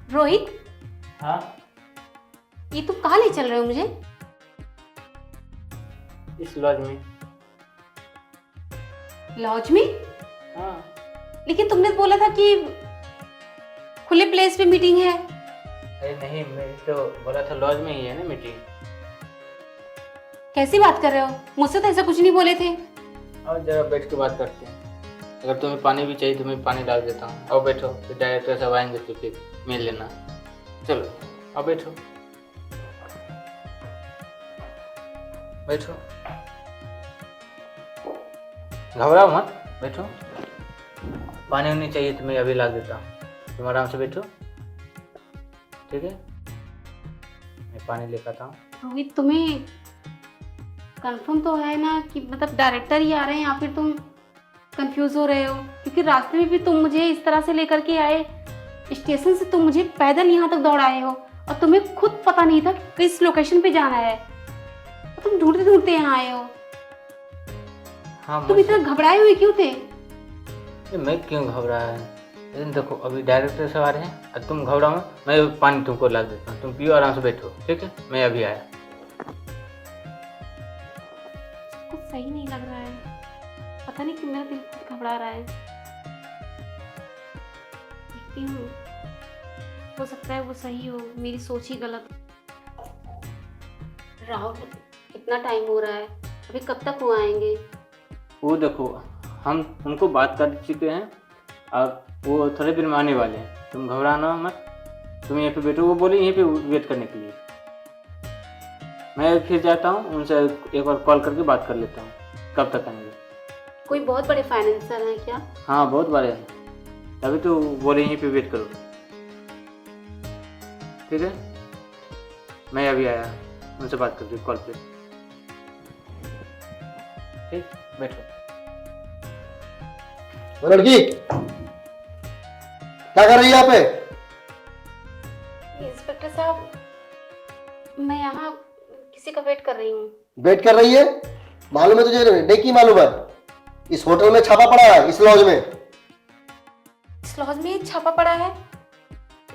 रोहित, हाँ, ये तुम कहाँ ले चल रहे हो मुझे? इस लॉज में। लॉज में? हाँ, लेकिन तुमने बोला था कि खुले प्लेस पे मीटिंग है। अरे नहीं, मैं तो बोला था लॉज में ही है ना मीटिंग। कैसी बात कर रहे हो? मुझसे तो ऐसा कुछ नहीं बोले थे। और जरा बैठ के बात करते हैं। अगर तुम्हें पानी भी चाहिए तो मैं पानी डाल देता हूँ। आओ बैठो, फिर डायरेक्टर साहब आएंगे तो फिर मिल लेना। चलो आओ बैठो बैठो, घबराओ मत, बैठो। पानी वानी चाहिए तो मैं अभी ला देता हूँ, तुम आराम से बैठो, ठीक है? मैं पानी लेकर आता हूँ। रोहित, तुम्हें कंफर्म तो है ना कि मतलब डायरेक्टर ही आ रहे हैं, या फिर तुम कंफ्यूज हो रहे हो? क्योंकि रास्ते में भी तुम मुझे इस तरह से लेकर के आए, स्टेशन से तुम मुझे पैदल यहाँ तक दौड़ाए हो, और तुम्हें खुद पता नहीं था कि किस लोकेशन पे जाना है, और तुम ढूंढते ढूंढते यहाँ आए हो। हाँ, तुम इतना घबराए हुए क्यों थे? मैं क्यों घबरा है? लेकिन देखो अभी डायरेक्टर साहब आ रहे हैं और तुम घबराओ मत, मैं पानी तुमको ला देता हूँ, तुम पियो आराम से बैठो, ठीक है? मैं अभी आया। कुछ सही नहीं लग रहा है, पता नहीं क्यों मेरा दिल खुद घबरा रहा है। देखती हूँ, हो सकता है वो सही हो, मेरी सोच ही गलत। राहुल, कितना टाइम हो रहा है, अभी कब तक वो आएंगे? वो देखो, हम उनको बात कर चुके हैं और वो थोड़े देर में आने वाले हैं, तुम घबराना मत, तुम यहीं पे बैठो। वो बोले यहीं पे वेट करने के लिए। मैं फिर जाता हूँ, उनसे एक बार कॉल करके बात कर लेता हूँ कब तक आएंगे। कोई बहुत बड़े फाइनेंसर हैं क्या? हाँ, बहुत बड़े हैं, तभी तो बोले यहीं पे वेट करो, ठीक है? मैं अभी आया, उनसे बात करके कॉल पे, ठीक? बैठो। वो लड़की क्या कर रही है यहाँ पे? इंस्पेक्टर साहब, मैं यहाँ किसी का वेट कर रही हूँ। वेट कर रही है? मालूम है तुझे? नहीं की मालूम है? इस होटल में छापा पड़ा है, इस लॉज में। इस लॉज में छापा पड़ा है?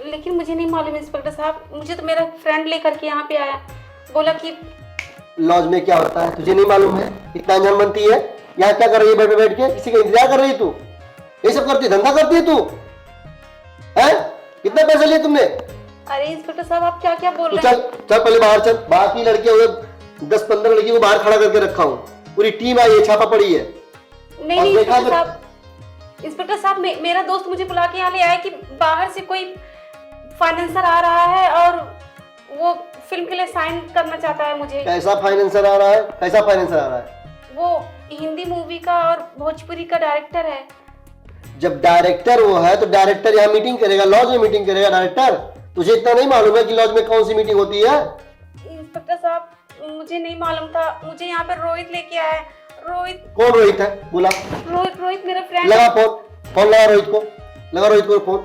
लेकिन मुझे नहीं मालूम इंस्पेक्टर साहब, मुझे तो मेरा फ्रेंड लेकर के यहाँ पे आया, बोला कि लॉज में क्या होता है तुझे नहीं मालूम है? इतना अनजान बनती है? यहाँ क्या कर रही है बैठ बैठ के? किसी का इंतजार कर रही है तू? ये सब करती है, धंधा करती है तू? हैं? कितना पैसा लिए तुमने? अरे इंस्पेक्टर साहब, आप क्या क्या बोल तू रहे चल चल पहले बाहर चल। बाकी लड़कियां 10-15 लड़कियों को बाहर खड़ा करके रखा हूँ, पूरी टीम आई है, छापा पड़ी है। हैं? नहीं अब नहीं देखा इंस्पेक्टर साहब, मेरा दोस्त मुझे बुला के यहाँ ले आया कि बाहर से कोई फाइनेंसर आ रहा है और वो फिल्म के लिए साइन करना चाहता है मुझे। कैसा फाइनेंसर आ रहा है? कैसा फाइनेंसर आ रहा है? वो हिंदी मूवी का और भोजपुरी का डायरेक्टर है। जब डायरेक्टर वो है तो डायरेक्टर यहाँ मीटिंग करेगा, लॉज में मीटिंग करेगा डायरेक्टर। तुझे इतना नहीं मालूम है कि लॉज में कौन सी मीटिंग होती है? इंस्पेक्टर साहब, मुझे नहीं मालूम था, मुझे यहाँ पे रोहित लेके आया है। रोहित? कौन रोहित है? बोला। रोहित मेरा फ्रेंड। लगा फोन, फोन लगा रोहित को, लगा रोहित को फोन।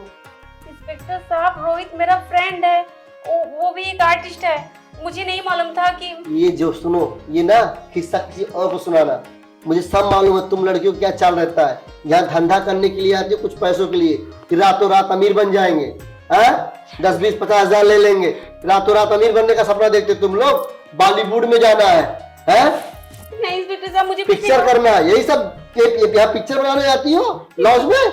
इंस्पेक्टर साहब, रोहित मेरा फ्रेंड है, वो भी एक आर्टिस्ट है, मुझे नहीं मालूम था कि ये जो सुनो, ये ना किस्सा किसी और को सुनाना, मुझे सब मालूम है तुम लड़कियों को क्या चाल रहता है। यहाँ धंधा करने के लिए आती है कुछ पैसों के लिए, फिर रातों रात अमीर बन जाएंगे। 10-20-50 हजार ले लेंगे, रातों रात अमीर बनने का सपना देखते तुम लोग। बॉलीवुड में जाना है? नहीं इंस्पेक्टर साहब, मुझे पिक्चर करना है, यही सब? यहाँ पिक्चर बनाने जाती हो लॉज में?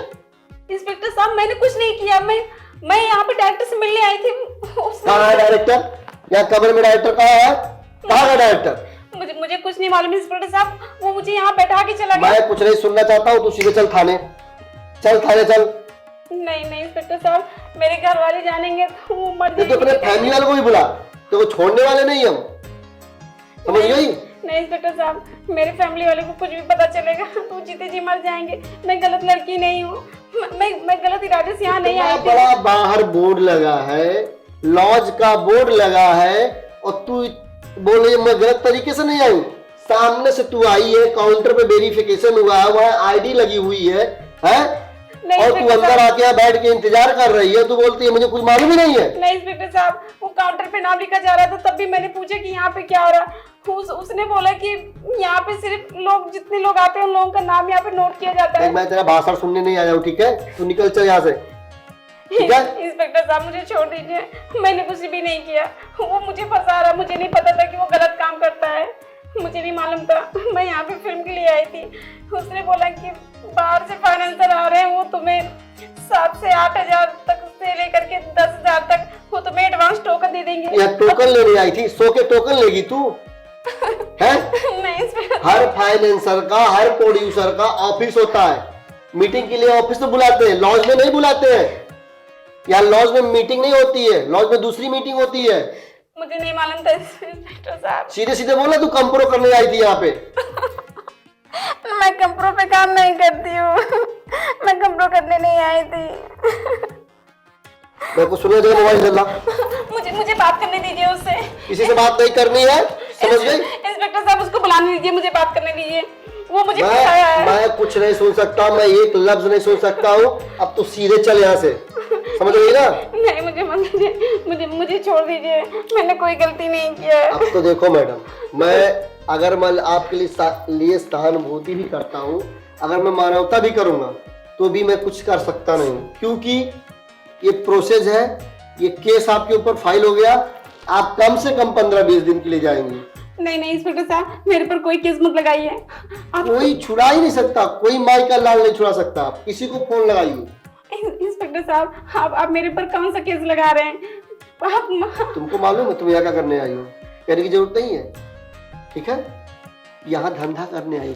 इंस्पेक्टर साहब, मैंने कुछ नहीं किया, मैं यहाँ पे डायरेक्टर से मिलने आई थी। कहाँ है डायरेक्टर? यहाँ कमरे में डायरेक्टर कहाँ है? कहाँ है डायरेक्टर? मुझे कुछ नहीं मालूम इंस्पेक्टर साहब, वो मुझे यहाँ बैठा के चला गया। मैं कुछ नहीं सुनना चाहता हूँ, तू सीधे चल थाने, चल थाने चल। नहीं इंस्पेक्टर साहब, मेरे घर वाले जानेंगे तो वो मर तो अपने फैमिली वालों को भी बुला, तो वो छोड़ने वाले नहीं हम, समझ गई? नहीं इंस्पेक्टर साहब, मेरे फैमिली वाले को कुछ भी पता चलेगा तो जीते जी मर जाएंगे। मैं गलत लड़की नहीं हूँ, मैं गलत इरादे से यहाँ नहीं आई थी। बड़ा बाहर बोर्ड लगा है, लॉज का बोर्ड लगा है, और तू बोले मैं गलत तरीके से नहीं आई। सामने से तू आई है, काउंटर पे वेरिफिकेशन हुआ है, वहाँ आईडी लगी हुई है, और तू अंदर आके यहाँ बैठ के इंतजार कर रही है, तू बोलती है मुझे कुछ मालूम ही नहीं है। नहीं इंस्पेक्टर साहब, वो काउंटर पे नाम लिखा जा रहा था, तब भी मैंने पूछा कि यहाँ पे क्या हो रहा है। उसने बोला कि यहाँ पे सिर्फ लोग, जितने लोग आते हैं उन लोगों का नाम यहाँ पे नोट किया जाता है। मैं तेरा भाषण सुनने नहीं आया हूँ, ठीक है? तू निकल चल यहाँ से। ठीक है? इंस्पेक्टर साहब मुझे छोड़ दीजिए, मैंने कुछ भी नहीं किया। वो मुझे फंसा रहा, मुझे नहीं पता था कि वो गलत काम करता है, मुझे नहीं मालूम था। मैं यहाँ पे फिल्म के लिए आई थी, उसने बोला कि बाहर से फाइनेंसर आ रहे हैं, वो तुम्हें 7 से 8 हजार तक से लेकर के 10 हजार तक वो तुम्हें एडवांस टोकन दे देंगे। यह टोकन लेने आई थी? 100 के टोकन लेगी तू है? नहीं इंस्पेक्टर, हर फाइनेंसर का, हर प्रोड्यूसर का ऑफिस होता है, मीटिंग के लिए ऑफिस में बुलाते हैं, लॉज में नहीं बुलाते हैं। यहाँ लॉज में मीटिंग नहीं होती है, लॉज में दूसरी मीटिंग होती है। मुझे नहीं मालूम था इंस्पेक्टर साहब। सीधे सीधे बोला, तू कंप्रो करने आई थी यहाँ पे। मैं कंप्रो पे काम नहीं करती हूँ, मैं कंप्रो करने नहीं आई थी। मेरे को सुनना चाहिए, मोबाइल चल मुझे बात करने दीजिए उससे। किसी से बात नहीं करनी है, समझ गई? इंस्पेक्टर साहब उसको बुलाने दीजिए, मुझे बात करने दीजिए। वो मुझे फंसाया है। मैं कुछ नहीं सुन सकता, मैं एक लफ्ज नहीं सुन सकता हूँ। अब तू सीधे चल यहाँ से, समझ गई ना? नहीं मुझे मत दीजिए, मुझे छोड़ दीजिए, मैंने कोई गलती नहीं किया। अब तो देखो मैडम, मैं अगर मैं आपके लिए सहानुभूति भी करता हूँ, अगर मैं मानवता भी करूँगा, तो भी मैं कुछ कर सकता नहीं, क्योंकि ये प्रोसेस है, ये केस आपके ऊपर फाइल हो गया, आप कम से कम 15-20 दिन के लिए जाएंगे। नहीं इंस्पेक्टर साहब, मेरे पर कोई केस मत लगाइए। कोई छुड़ा ही नहीं सकता, कोई माई का लाल नहीं छुड़ा सकता। आप किसी को फोन लगाइए। इंस्पेक्टर साहब, आप मेरे पर कौन सा केस लगा रहे हैं? आप तुमको मालूम है तुम यहाँ क्या करने आई हो? कहने की जरूरत नहीं है, ठीक है? यहाँ धंधा करने आई हो।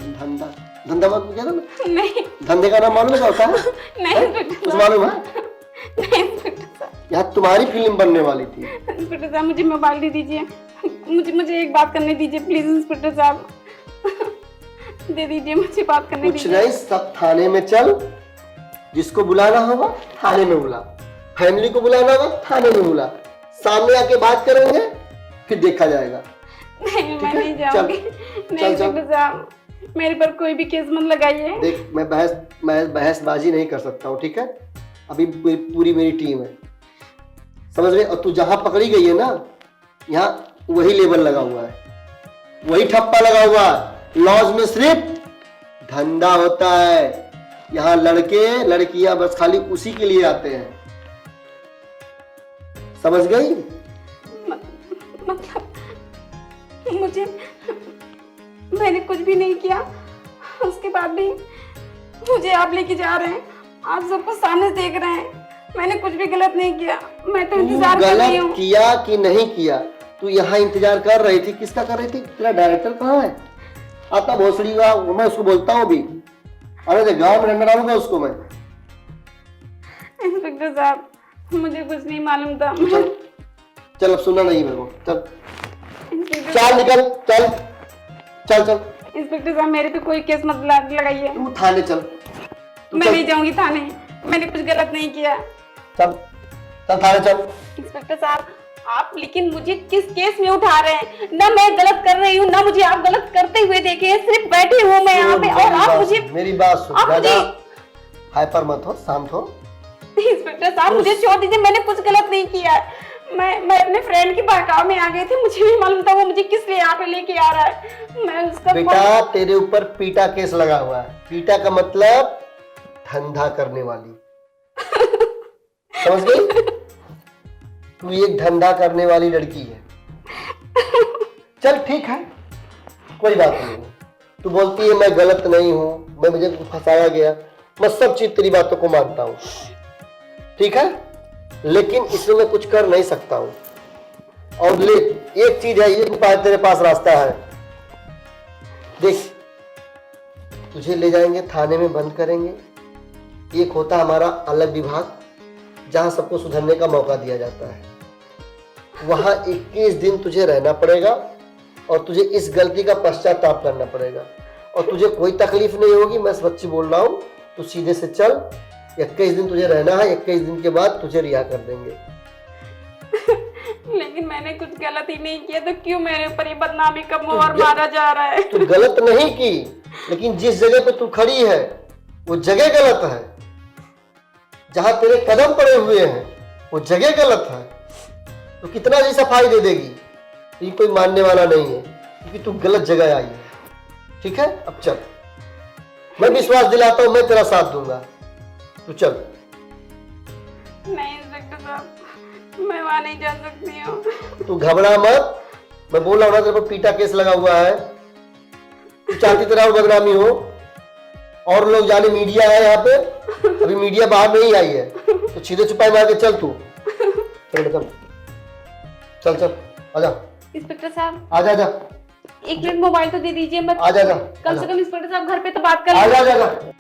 धंधा मालूम क्या था ना? नहीं। धंधे का नाम मालूम है क्या होता है? नहीं इंस्पेक्टर कुछ साहब। मालूम है? नहीं इंस्पेक्टर साहब। यहाँ तुम्हारी फिल्म बनने वाली थी। इंस्पेक्टर साहब मुझे मोबाइल दे दीजिए, मुझे एक बात करने दीजिए प्लीज इंस्पेक्टर साहब। दे दीजिए, मुझे बात करने कुछ दीजिए। नहीं, सब थाने में चल, जिसको बुलाना होगा थाने में बुला, फैमिली को बुलाना होगा थाने में बुला, सामने आके बात करेंगे, फिर देखा जाएगा। नहीं मैं नहीं चल, जाऊंगी। चल, नहीं चल। इंस्पेक्टर साहब, मेरे पर कोई भी केस मत लगाइए। देख, मैं बहसबाजी नहीं कर सकता हूँ, ठीक है? अभी पूरी मेरी टीम है, समझ गए? और तू जहां पकड़ी गई है ना, यहाँ वही लेबल लगा हुआ है, वही ठप्पा लगा हुआ है। लॉज में सिर्फ धंधा होता है, यहाँ लड़के लड़कियां बस खाली उसी के लिए आते हैं, समझ गई? मतलब मैंने कुछ भी नहीं किया, उसके बाद भी मुझे आप लेके जा रहे हैं, आप सबको सामने से देख रहे हैं, मैंने कुछ भी गलत नहीं किया। मैं तो इंतजार कर रही हूँ। गलत किया कि नहीं किया, तू यहाँ इंतजार कर रही थी, किसका कर रही थी? तेरा डायरेक्टर कहाँ है? आता भोसड़ी का, मैं उसको बोलता हूँ अभी, अरे गाँव में डंडा डालूंगा उसको मैं। इंस्पेक्टर साहब, मुझे कुछ नहीं मालूम था। चल अब सुनना नहीं मेरे को, चल इंस्पेक्टर चल निकल, चल चल चल। इंस्पेक्टर साहब, मेरे पे कोई केस मत लगाइए। तू थाने चल, मैं नहीं जाऊंगी थाने, मैंने कुछ गलत नहीं किया। चल चल थाने चल। इंस्पेक्टर साहब, आप लेकिन मुझे किस केस में उठा रहे हैं? ना मैं गलत कर रही हूँ, ना मुझे आप गलत करते हुए देखे हैं, सिर्फ बैठी हूँ मैं यहाँ पे, और आप मुझे मेरी बात सुन, आप मुझे हाइपर मत हो, शांत हो। इंस्पेक्टर साहब मुझे छोड़ दीजिए, मैंने कुछ गलत नहीं किया है। मैं अपने फ्रेंड की बहकाव में आ गई थी, मुझे नहीं मालूम था वो मुझे किस लिए यहाँ पे लेके आ रहा है। मैं उसका बेटा तेरे ऊपर पीटा केस लगा हुआ है। पीटा का मतलब धंधा करने वाली, समझ गई? तू एक धंधा करने वाली लड़की है। चल ठीक है, कोई बात नहीं। तू बोलती है मैं गलत नहीं हूं, मुझे फंसाया गया, मैं सब चीज तेरी बातों को मानता हूं, ठीक है? लेकिन इसमें मैं कुछ कर नहीं सकता हूं। और ले, एक चीज है, ये तेरे पास रास्ता है। देख, तुझे ले जाएंगे थाने में, बंद करेंगे। एक होता हमारा अलग विभाग, जहां सबको सुधरने का मौका दिया जाता है। वहां 21 दिन तुझे रहना पड़ेगा और तुझे इस गलती का पश्चाताप करना पड़ेगा, और तुझे कोई तकलीफ नहीं होगी। मैं सच्ची बोल रहा हूं, तू सीधे से चल। 21 दिन तुझे रहना है, 21 दिन के बाद तुझे रिहा कर देंगे। लेकिन मैंने कुछ गलत ही नहीं किया, तो क्यों मेरे ऊपर ये बदनामी का मोहर मारा जा रहा है? तू गलत नहीं की, लेकिन जिस जगह पे तू खड़ी है वो जगह गलत है। जहां तेरे कदम पड़े हुए हैं वो जगह गलत है। तो कितना भी सफाई दे देगी, ये कोई मानने वाला नहीं है, क्योंकि तू गलत जगह आई है, ठीक है? अब चल, मैं विश्वास दिलाता हूं, मैं तेरा साथ दूंगा, तू चल। नहीं इंस्पेक्टर साहब, मैं वहाँ नहीं जा सकती हूँ। तू घबरा मत, मैं बोल रहा हूँ ना तेरे पर पीटा केस लगा हुआ है। तू चाहती तरह और बदनामी हो, और लोग जाने मीडिया है यहाँ पे, अभी मीडिया बाहर नहीं आई है, तो सीधे छुपाई मार के चल तू। चल बेटा चल चल आजा इंस्पेक्टर साहब आजा आजा एक मिनट मोबाइल तो दे दीजिए, मत आजा आजा कम से कम इंस्पेक्टर साहब घर पे तो बात कर आजा लीजिए। आजा आजा